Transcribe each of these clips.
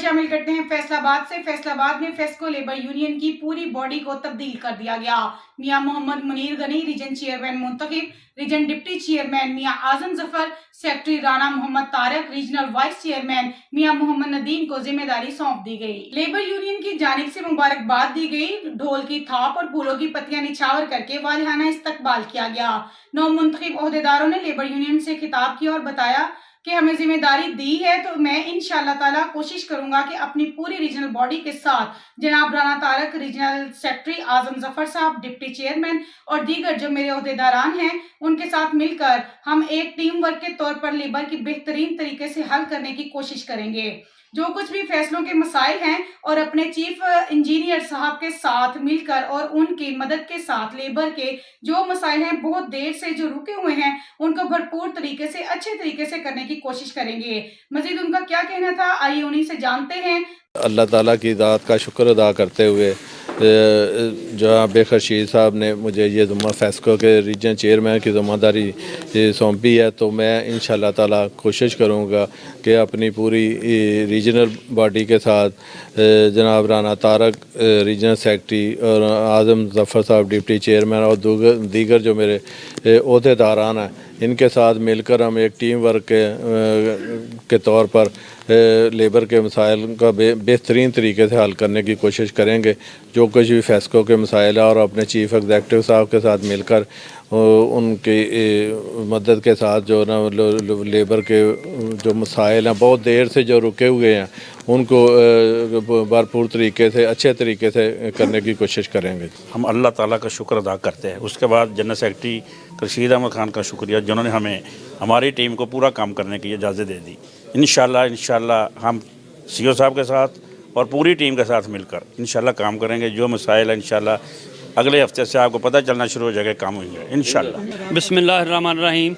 शामिल करते हैं फैसलाबाद से। फैसलाबाद में फेस्को लेबर यूनियन की पूरी बॉडी को तब्दील कर दिया गया। मियां मोहम्मद मुनीर गनी रीजन चेयरमैन मुंतखब, region deputy chairman Mian Azam Zafar, secretary Rana Mohammad Tariq, regional vice chairman Mian Mohammad Nadeem को जिम्मेदारी सौंप दी गई। लेबर यूनियन की जानिब से मुबारकबाद दी गई। ढोल की थाप और फूलों की पत्तियां निछावर करके वालिहाना इस्तकबाल किया गया। नौ मुंतखब ओहदेदारों ने लेबर यूनियन से खिताब किया और बताया कि हमें जिम्मेदारी दी है तो मैं इंशाअल्लाह ताला कोशिश करूंगा कि अपनी पूरी रीजनल बॉडी के साथ जनाब राना तारक, रीजनल सेक्रेटरी आजम जफर साहब, डिप्टी चेयरमैन और दीगर जो मेरे ओहदेदारान हैं उनके साथ मिलकर हम एक टीम वर्क के तौर पर लेबर की बेहतरीन तरीके से हल करने की कोशिश करेंगे। जो कुछ भी फैसलों के मसाइल हैं और अपने चीफ इंजीनियर साहब के साथ मिलकर और उनकी मदद के साथ लेबर के जो मसाइल हैं बहुत देर से जो रुके हुए हैं उनको भरपूर तरीके से अच्छे तरीके से करने की कोशिश करेंगे। मजीद उनका क्या कहना था आइए उन्हीं से जानते हैं। अल्लाह ताला की ज़ात का शुक्र अदा करते हुए जनाब बेखशीद साहब ने मुझे ये ज़ुम्मा फेस्को के रीजन चेयरमैन की ज़िम्मेदारी सौंपी है, तो मैं इंशाअल्लाह ताला कोशिश करूँगा कि अपनी पूरी रीजनल बॉडी के साथ जनाब राना तारक रीजनल सेक्रेटरी और आज़म जफ़र साहब डिप्टी चेयरमैन और दीगर जो मेरे ओहदेदारान हैं इनके साथ मिलकर हम एक टीम वर्क के तौर पर लेबर के मसाइल का बेहतरीन तरीके से हल करने की कोशिश करेंगे। जो कुछ भी फेस्को के मसाइल है और अपने चीफ एग्जेक्टिव साहब के साथ मिलकर उनकी मदद के साथ जो ना लेबर के जो मसाइल हैं बहुत देर से जो रुके हुए हैं उनको भरपूर तरीके से अच्छे तरीके से करने की कोशिश करेंगे। हम अल्लाह ताला का शुक्र अदा करते हैं। उसके बाद जनरल सेक्रेटरी रशीद अहमद खान का शुक्रिया जिन्होंने हमें हमारी टीम को पूरा काम करने की इजाज़त दे दी। इंशाल्लाह हम सीओ साहब के साथ और पूरी टीम के साथ मिलकर इंशाल्लाह काम करेंगे। जो मसाइल है इंशाल्लाह अगले हफ्ते से आपको पता चलना शुरू हो जाएगा, काम होंगे इंशाल्लाह। बिस्मिल्लाहिर्रहमानिर्रहीम,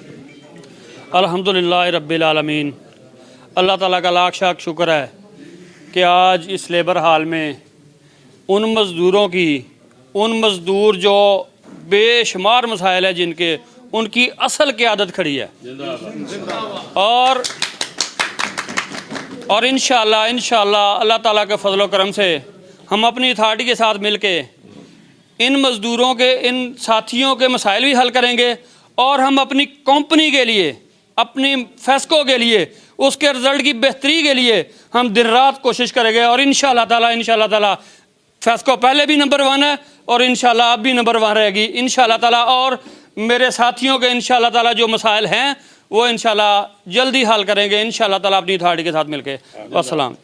अल्हम्दुलिल्लाह रब्बिल आलमीन। अल्लाह ताला का लाख शाख शुक्र है कि आज इस लेबर हाल में उन मज़दूर जो बेशुमार मसाइल है जिनके उनकी असल क़यादत खड़ी है और इंशाअल्लाह अल्लाह ताला के फजल करम से हम अपनी अथॉरिटी के साथ मिलके इन मज़दूरों के इन साथियों के मसाइल भी हल करेंगे और हम अपनी कंपनी के लिए अपनी फेस्को के लिए उसके रिज़ल्ट की बेहतरी के लिए हम दिन रात कोशिश करेंगे और इंशाअल्लाह ताला फेस्को पहले भी नंबर 1 है और इंशाअल्लाह अब भी नंबर 1 रहेगी इंशाअल्लाह ताला। और मेरे साथियों के इंशाअल्लाह ताला जो मसाइल हैं वो इंशाअल्लाह जल्दी हल करेंगे इंशाअल्लाह ताला अपनी अथॉरिटी के साथ मिलके। अस्सलाम।